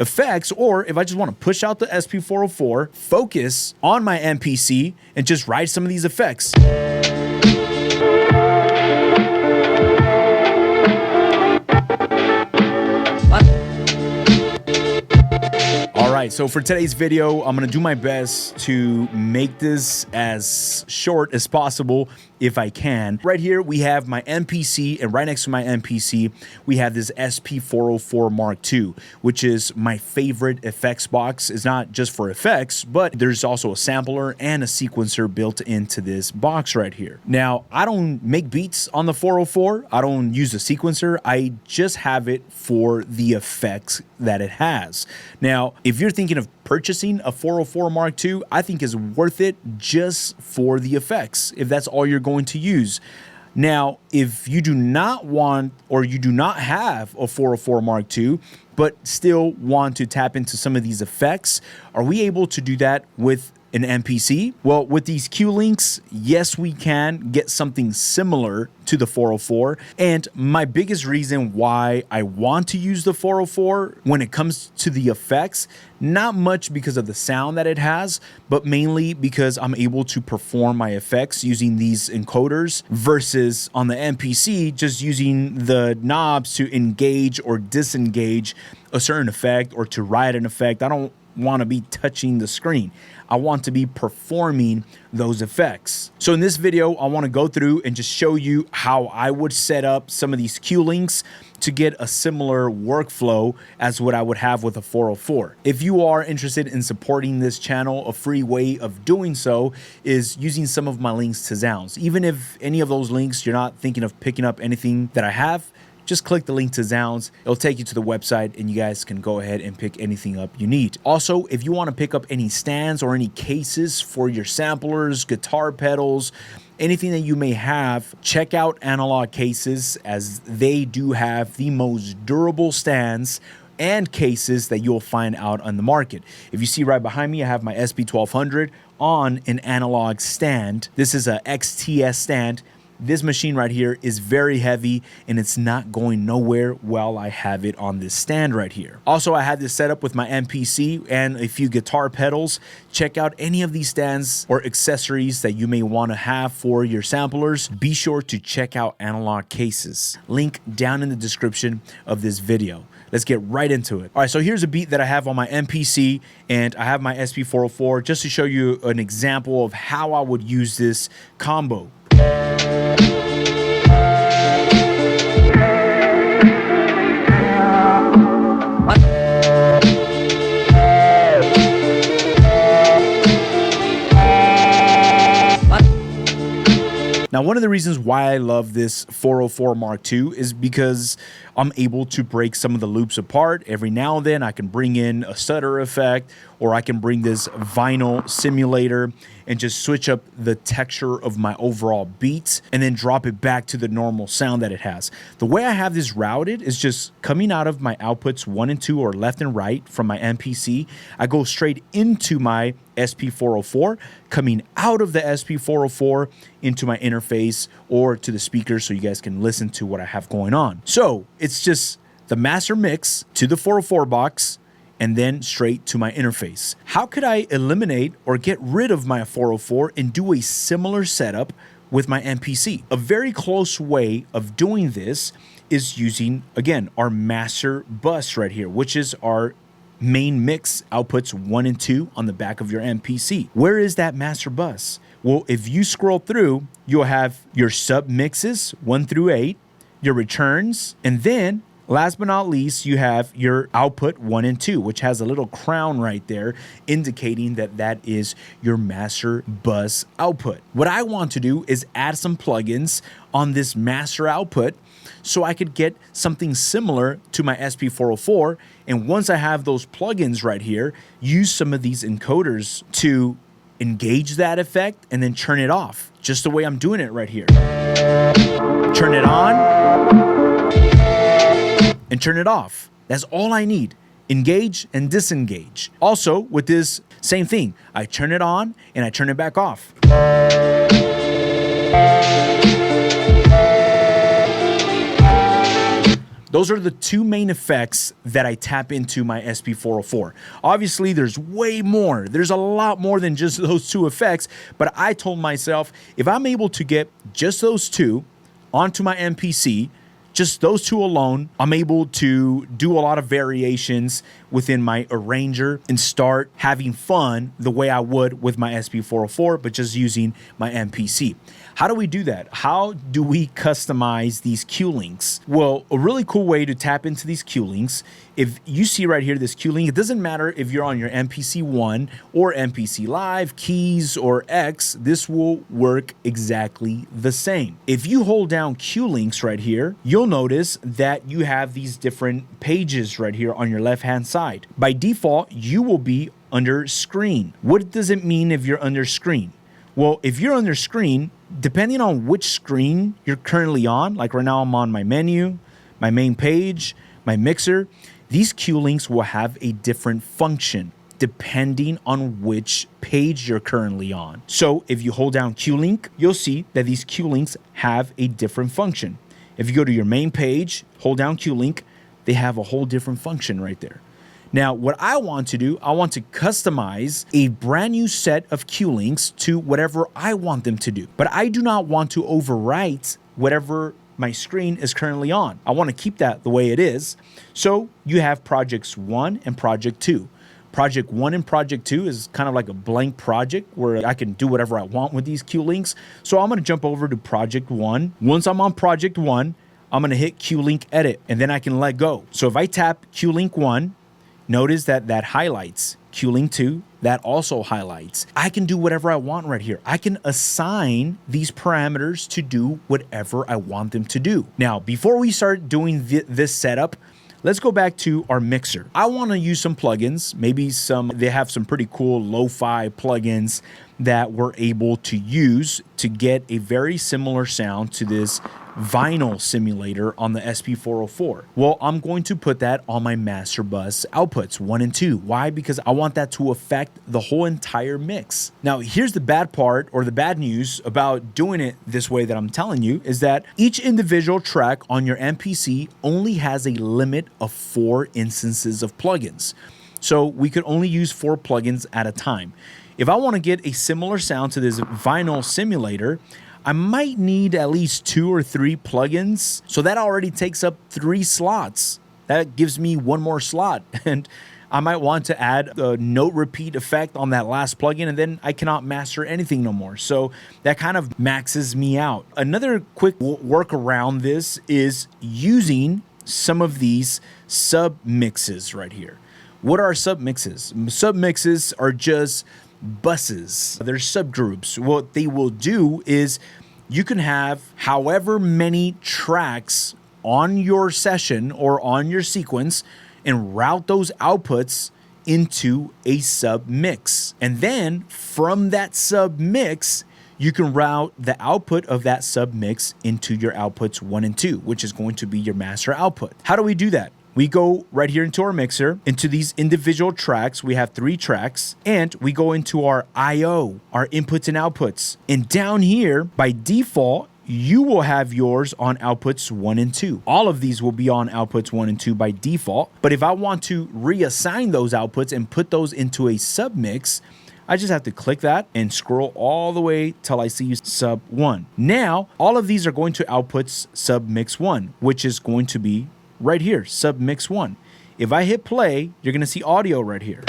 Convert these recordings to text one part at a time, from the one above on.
effects, or if I just want to push out the SP404, focus on my MPC, and just write some of these effects. All right, so for today's video, I'm gonna do my best to make this as short as possible if I can. Right here, we have my MPC, and right next to my MPC, we have this SP404 Mark II, which is my favorite effects box. It's not just for effects, but there's also a sampler and a sequencer built into this box right here. Now, I don't make beats on the 404. I don't use a sequencer. I just have it for the effects that it has. Now, if you're thinking of purchasing a 404 Mark II, I think is worth it just for the effects, if that's all you're going to use. Now, if you do not want, or you do not have a 404 Mark II, but still want to tap into some of these effects, are we able to do that with an MPC? Well, with these Q-LiNKS, yes, we can get something similar to the 404. And my biggest reason why I want to use the 404 when it comes to the effects, not much because of the sound that it has, but mainly because I'm able to perform my effects using these encoders versus on the MPC, just using the knobs to engage or disengage a certain effect or to write an effect. I don't want to be touching the screen. I want to be performing those effects. So in this video, I want to go through and just show you how I would set up some of these Q-LiNKS to get a similar workflow as what I would have with a 404. If you are interested in supporting this channel, a free way of doing so is using some of my links to Zounds. Even if any of those links you're not thinking of picking up anything that I have, just click the link to Zounds. It'll take you to the website and you guys can go ahead and pick anything up you need. Also, if you want to pick up any stands or any cases for your samplers, guitar pedals, anything that you may have, check out Analog Cases, as they do have the most durable stands and cases that you'll find out on the market. If you see right behind me, I have my SP1200 on an analog stand. This is a XTS stand. This machine right here is very heavy and it's not going nowhere while I have it on this stand right here. Also, I had this set up with my MPC and a few guitar pedals. Check out any of these stands or accessories that you may want to have for your samplers. Be sure to check out Analog Cases. Link down in the description of this video. Let's get right into it. All right, so here's a beat that I have on my MPC, and I have my SP404 just to show you an example of how I would use this combo. Now, one of the reasons why I love this 404 Mark II is because I'm able to break some of the loops apart. Every now and then I can bring in a stutter effect, or I can bring this vinyl simulator and just switch up the texture of my overall beats and then drop it back to the normal sound that it has. The way I have this routed is just coming out of my outputs 1 and 2, or left and right from my MPC. I go straight into my SP404, coming out of the SP404 into my interface or to the speaker so you guys can listen to what I have going on. So it's just the master mix to the 404 box and then straight to my interface. How could I eliminate or get rid of my 404 and do a similar setup with my MPC? A very close way of doing this is using, again, our master bus right here, which is our main mix outputs 1 and 2 on the back of your MPC. Where is that master bus? Well, if you scroll through, you'll have your submixes 1 through 8, your returns, and then last but not least, you have your output 1 and 2, which has a little crown right there indicating that that is your master bus output. What I want to do is add some plugins on this master output so I could get something similar to my SP404. And once I have those plugins right here, use some of these encoders to engage that effect and then turn it off, just the way I'm doing it right here. Turn it on and turn it off. That's all I need. Engage and disengage. Also, with this, same thing. I turn it on and I turn it back off. Those are the two main effects that I tap into my SP404. Obviously, there's way more. There's a lot more than just those two effects, but I told myself, if I'm able to get just those two onto my MPC, just those two alone, I'm able to do a lot of variations within my arranger and start having fun the way I would with my SP404, but just using my MPC. How do we do that? How do we customize these Q-LiNKS? Well, a really cool way to tap into these Q-LiNKS, if you see right here, this Q-Link, it doesn't matter if you're on your MPC 1 or MPC Live, Keys, or X, this will work exactly the same. If you hold down Q-LiNKS right here, you'll notice that you have these different pages right here on your left-hand side. By default, you will be under screen. What does it mean if you're under screen? Well, if you're under screen, depending on which screen you're currently on, like right now I'm on my menu, my main page, my mixer, these Q-LiNKS will have a different function depending on which page you're currently on. So if you hold down Q-LiNK, you'll see that these Q-LiNKS have a different function. If you go to your main page, hold down Q-LiNK, they have a whole different function right there. Now, what I want to do, I want to customize a brand new set of Q-LiNKS to whatever I want them to do. But I do not want to overwrite whatever my screen is currently on. I want to keep that the way it is. So you have projects 1 and project 2. Project 1 and project 2 is kind of like a blank project where I can do whatever I want with these Q-LiNKS. So I'm going to jump over to project 1. Once I'm on project 1, I'm going to hit Q-LiNK edit and then I can let go. So if I tap Q-LiNK 1, notice that that highlights. Q-LiNK 2, that also highlights. I can do whatever I want right here. I can assign these parameters to do whatever I want them to do. Now, before we start doing this setup, let's go back to our mixer. I want to use some plugins, maybe they have some pretty cool lo-fi plugins that we're able to use to get a very similar sound to this vinyl simulator on the SP404. Well, I'm going to put that on my master bus outputs 1 and 2. Why? Because I want that to affect the whole entire mix. Now, here's the bad part or the bad news about doing it this way that I'm telling you is that each individual track on your MPC only has a limit of 4 instances of plugins. So we could only use 4 plugins at a time. If I want to get a similar sound to this vinyl simulator, I might need at least 2 or 3 plugins. So that already takes up 3 slots. That gives me 1 more slot. And I might want to add a note repeat effect on that last plugin, and then I cannot master anything no more. So that kind of maxes me out. Another quick workaround this is using some of these submixes right here. What are submixes? Submixes are just buses. They're subgroups. What they will do is you can have however many tracks on your session or on your sequence and route those outputs into a submix. And then from that submix, you can route the output of that submix into your outputs 1 and 2, which is going to be your master output. How do we do that? We go right here into our mixer, into these individual tracks. We have 3 tracks, and we go into our I/O, our inputs and outputs. And down here, by default, you will have yours on outputs 1 and 2. All of these will be on outputs 1 and 2 by default. But if I want to reassign those outputs and put those into a submix, I just have to click that and scroll all the way till I see sub 1. Now, all of these are going to outputs submix 1, which is going to be right here, submix 1. If I hit play, you're gonna see audio right here.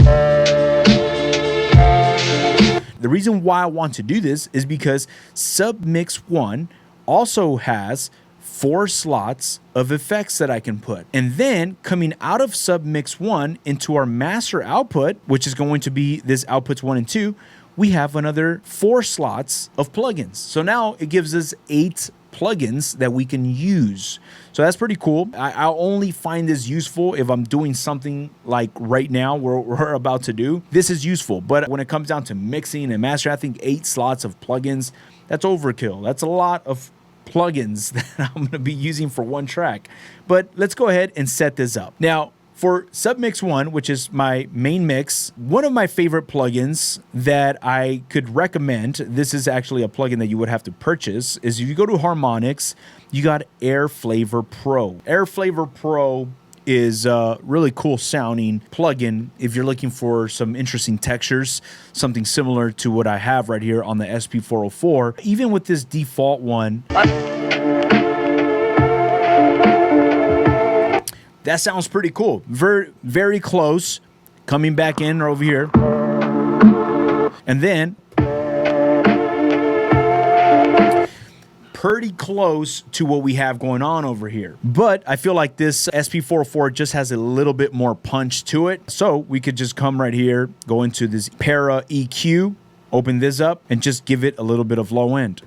The reason why I want to do this is because submix 1 also has 4 slots of effects that I can put. And then coming out of submix 1 into our master output, which is going to be this outputs 1 and 2, we have another 4 slots of plugins. So now it gives us 8 plugins that we can use. So that's pretty cool. I'll only find this useful if I'm doing something like right now we're about to do. This is useful, but when it comes down to mixing and mastering, I think 8 slots of plugins, that's overkill. That's a lot of plugins that I'm going to be using for one track. But let's go ahead and set this up. Now, for submix 1, which is my main mix, one of my favorite plugins that I could recommend, this is actually a plugin that you would have to purchase, is if you go to Harmonics, you got Air Flavor Pro. Air Flavor Pro is a really cool sounding plugin if you're looking for some interesting textures, something similar to what I have right here on the SP404. Even with this default one, that sounds pretty cool. Very close. Coming back in over here. And then pretty close to what we have going on over here. But I feel like this SP404 just has a little bit more punch to it. So we could just come right here, go into this Para EQ, open this up, and just give it a little bit of low end.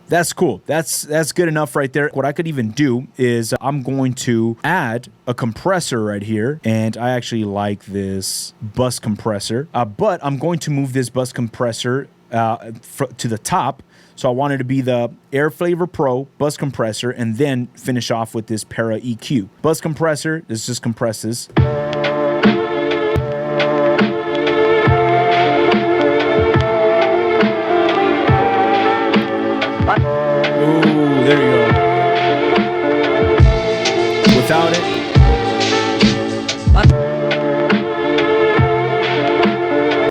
That's cool. That's good enough right there. What I could even do is I'm going to add a compressor right here. And I actually like this bus compressor. But I'm going to move this bus compressor to the top. So I want it to be the Air Flavor Pro bus compressor and then finish off with this Para EQ. Bus compressor, this just compresses. There you go. Without it.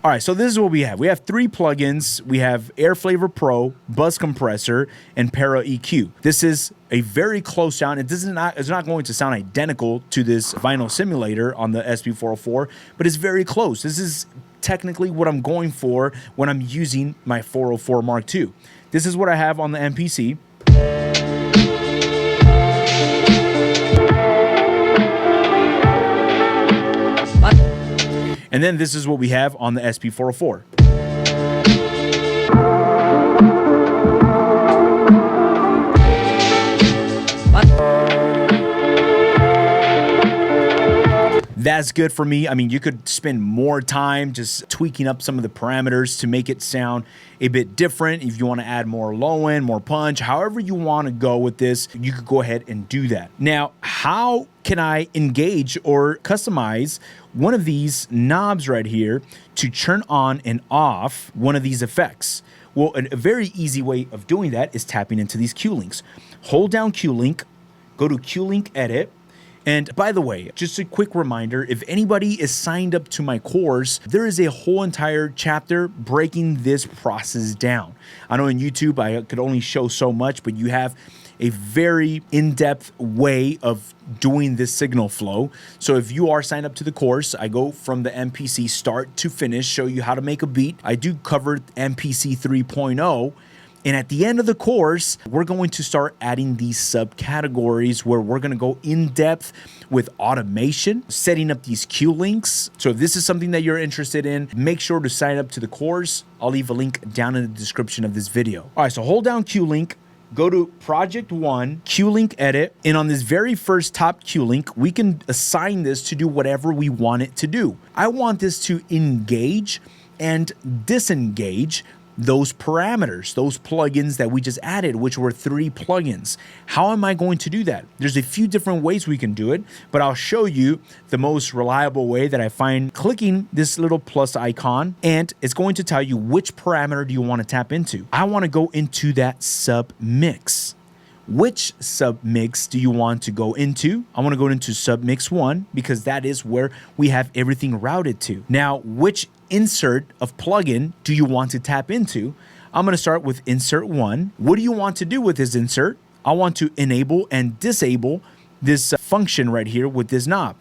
All right, so this is what we have. We have 3 plugins. We have Air Flavor Pro, Bus Compressor, and Para EQ. This is a very close sound. It's not going to sound identical to this vinyl simulator on the SP404, but it's very close. This is technically what I'm going for when I'm using my 404 Mark II. This is what I have on the MPC. And then this is what we have on the SP404. That's good for me. I mean, you could spend more time just tweaking up some of the parameters to make it sound a bit different. If you want to add more low end, more punch, however you want to go with this, you could go ahead and do that. Now, how can I engage or customize one of these knobs right here to turn on and off one of these effects? Well, a very easy way of doing that is tapping into these Q-Links. Hold down Q-Link, go to Q-Link Edit. And by the way, just a quick reminder, if anybody is signed up to my course, there is a whole entire chapter breaking this process down. I know in YouTube, I could only show so much, but you have a very in-depth way of doing this signal flow. So if you are signed up to the course, I go from the MPC start to finish, show you how to make a beat. I do cover MPC 3.0. And at the end of the course, we're going to start adding these subcategories where we're going to go in depth with automation, setting up these Q-Links. So if this is something that you're interested in, make sure to sign up to the course. I'll leave a link down in the description of this video. All right, so hold down Q-Link, go to Project 1, Q-Link Edit, and on this very first top Q-Link, we can assign this to do whatever we want it to do. I want this to engage and disengage those parameters, those plugins that we just added, which were 3 plugins. How am I going to do that? There's a few different ways we can do it, but I'll show you the most reliable way that I find clicking this little plus icon, and it's going to tell you which parameter do you want to tap into. I want to go into that submix. Which submix do you want to go into? I want to go into submix 1 because that is where we have everything routed to. Now, which insert of plugin do you want to tap into? I'm going to start with insert 1. What do you want to do with this insert? I want to enable and disable this function right here with this knob.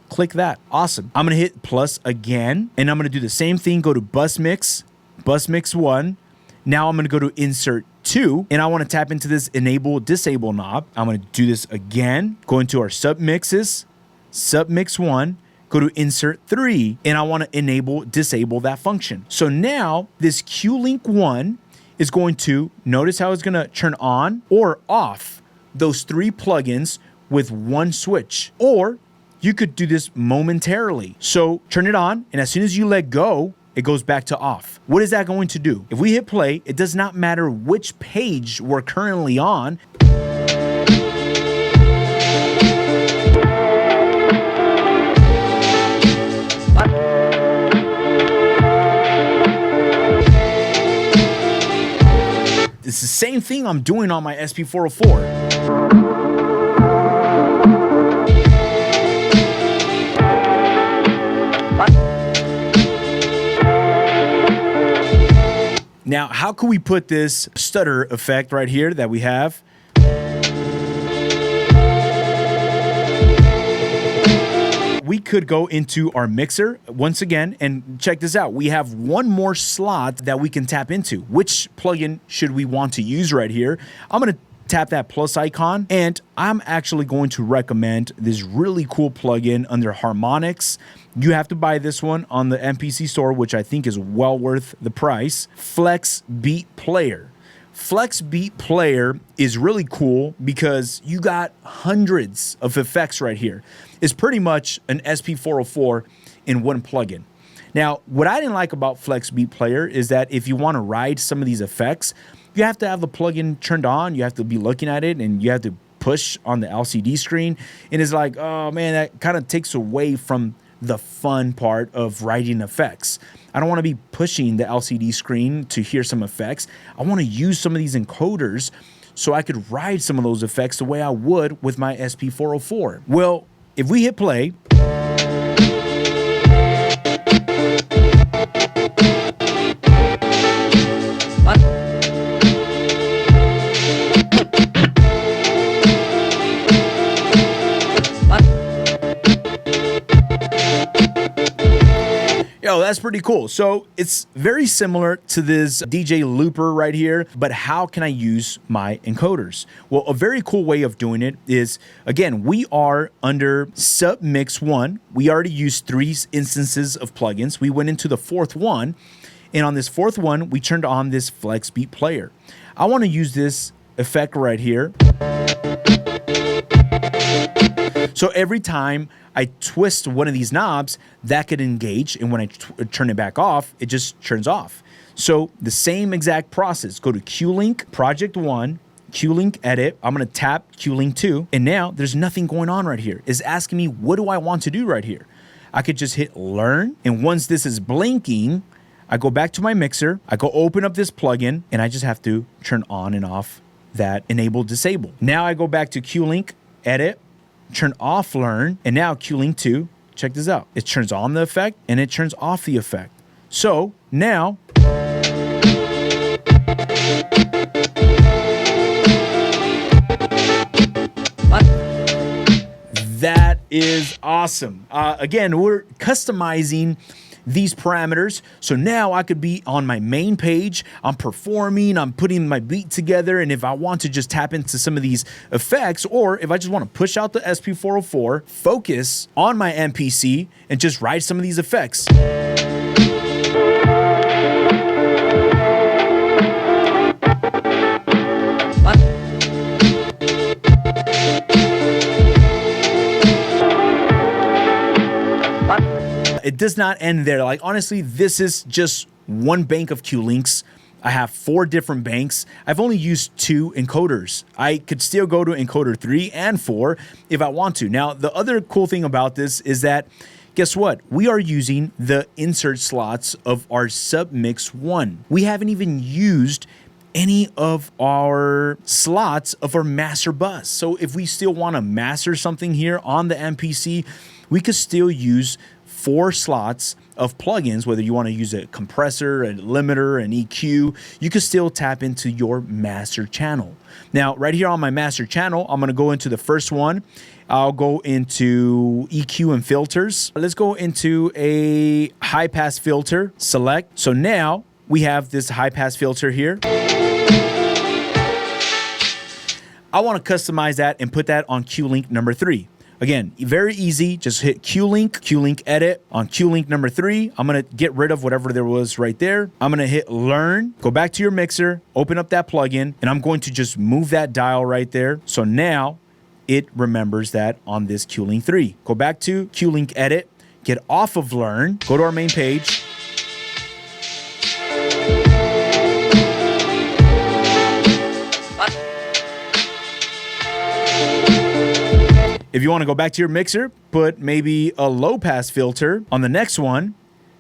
Click that. Awesome. I'm going to hit plus again, and I'm going to do the same thing. Go to bus mix 1. Now I'm going to go to insert 2, and I want to tap into this enable disable knob. I'm going to do this again. Go into our submixes, submix 1, go to insert 3, and I want to enable disable that function. So now this Q-Link 1 is going to, notice how it's going to turn on or off those 3 plugins with one switch. Or you could do this momentarily. So turn it on, and as soon as you let go, it goes back to off. What is that going to do? If we hit play, it does not matter which page we're currently on. It's the same thing I'm doing on my SP404. Now, how can we put this stutter effect right here that we have? We could go into our mixer once again and check this out. We have one more slot that we can tap into. Which plugin should we want to use right here? I'm going to tap that plus icon, and I'm actually going to recommend this really cool plugin under harmonics. You have to buy this one on the MPC store, which I think is well worth the price. Flex Beat Player. Flex Beat Player is really cool because you got hundreds of effects right here. It's pretty much an SP404 in one plugin. Now, what I didn't like about Flex Beat Player is that if you want to ride some of these effects, you have to have the plugin turned on, you have to be looking at it, and you have to push on the LCD screen. And it's like, oh man, that kind of takes away from the fun part of writing effects. I don't want to be pushing the LCD screen to hear some effects. I want to use some of these encoders so I could ride some of those effects the way I would with my SP404. Well, if we hit play, yo, that's pretty cool. So it's very similar to this DJ looper right here, but how can I use my encoders? Well, a very cool way of doing it is, again, we are under submix 1. We already used 3 instances of plugins. We went into the 4th one, and on this 4th one, we turned on this Flex Beat Player. I want to use this effect right here. So every time I twist one of these knobs, that could engage, and when I turn it back off, it just turns off. So the same exact process. Go to Q-Link Project 1, Q-Link Edit. I'm going to tap Q-Link 2, and now there's nothing going on right here. It's asking me, what do I want to do right here? I could just hit Learn, and once this is blinking, I go back to my mixer, I go open up this plugin, and I just have to turn on and off that Enable Disable. Now I go back to Q-Link Edit, turn off Learn, and now Q-Link 2, check this out. It turns on the effect and it turns off the effect. So now that is awesome. Again, we're customizing these parameters. So now I could be on my main page, I'm performing, I'm putting my beat together, and if I want to just tap into some of these effects, or if I just want to push out the SP404, focus on my MPC, and just write some of these effects. It does not end there. Like, honestly, this is just one bank of Q-Links. I have 4 different banks. I've only used 2 encoders. I could still go to encoder 3 and 4 if I want to. Now, the other cool thing about this is that, guess what? We are using the insert slots of our submix 1. We haven't even used any of our slots of our master bus. So if we still want to master something here on the MPC, we could still use 4 slots of plugins. Whether you want to use a compressor, a limiter, an EQ, you can still tap into your master channel. Now, right here on my master channel, I'm going to go into the first one. I'll go into EQ and filters. Let's go into a high pass filter, select. So now we have this high pass filter here. I want to customize that and put that on Q-Link number 3. Again, very easy. Just hit Q-Link, Q-Link Edit. On Q-Link number 3, I'm going to get rid of whatever there was right there. I'm going to hit Learn, go back to your mixer, open up that plugin, and I'm going to just move that dial right there. So now it remembers that on this Q-Link 3. Go back to Q-Link Edit, get off of Learn, go to our main page, If you want to go back to your mixer, put maybe a low pass filter on the next one,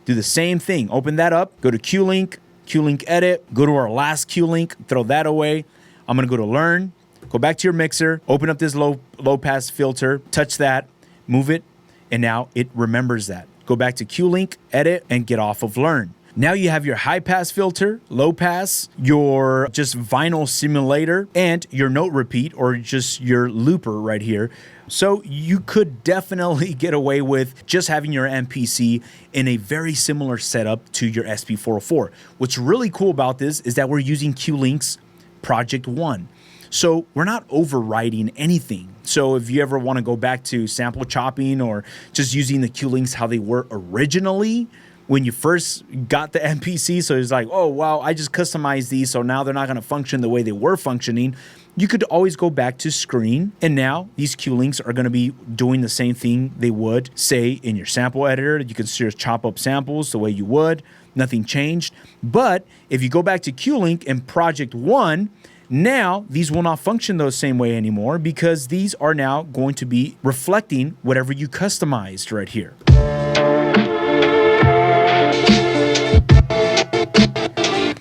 do the same thing. Open that up, go to Q-Link, Q-Link edit, go to our last Q-Link, throw that away. I'm gonna go to learn, go back to your mixer, open up this low pass filter, touch that, move it, and now it remembers that. Go back to Q-Link, edit, and get off of learn. Now you have your high pass filter, low pass, your just vinyl simulator, and your note repeat or just your looper right here. So you could definitely get away with just having your MPC in a very similar setup to your SP404. What's really cool about this is that we're using Q-LiNKS Project 1. So we're not overriding anything. So if you ever want to go back to sample chopping or just using the Q-LiNKS how they were originally, when you first got the MPC, so it's like, oh, wow, I just customized these, so now they're not going to function the way they were functioning. You could always go back to screen, and now these Q-LiNKS are going to be doing the same thing they would, say, in your sample editor. You can just chop up samples the way you would. Nothing changed. But if you go back to Q-Link in Project 1, now these will not function the same way anymore because these are now going to be reflecting whatever you customized right here.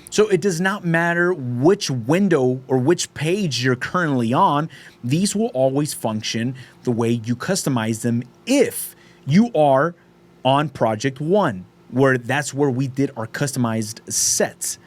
So it does not matter which window or which page you're currently on, these will always function the way you customize them if you are on Project 1, where that's where we did our customized sets.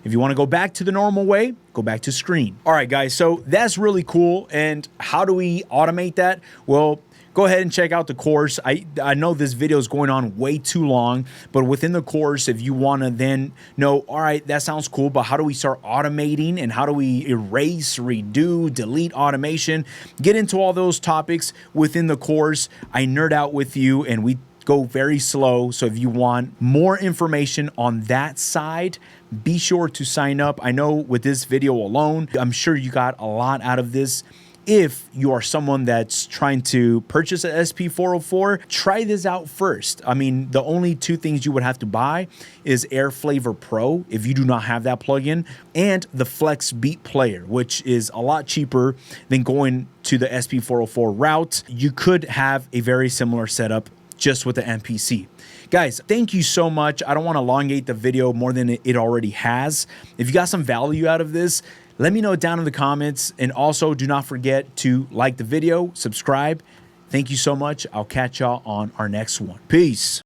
If you want to go back to the normal way, go back to screen. All right, guys, so that's really cool. And how do we automate that? Well, go ahead and check out the course. I know this video is going on way too long, but within the course, if you want to then know, all right, that sounds cool, but how do we start automating and how do we erase, redo, delete automation? Get into all those topics within the course. I nerd out with you and we go very slow. So if you want more information on that side, be sure to sign up. I know with this video alone, I'm sure you got a lot out of this. If you are someone that's trying to purchase an SP404, try this out first. I mean, the only two things you would have to buy is Air Flavor Pro, if you do not have that plugin, and the Flex Beat Player, which is a lot cheaper than going to the SP404 route. You could have a very similar setup just with the MPC. Guys, thank you so much. I don't want to elongate the video more than it already has. If you got some value out of this, let me know down in the comments. And also do not forget to like the video, subscribe. Thank you so much. I'll catch y'all on our next one. Peace.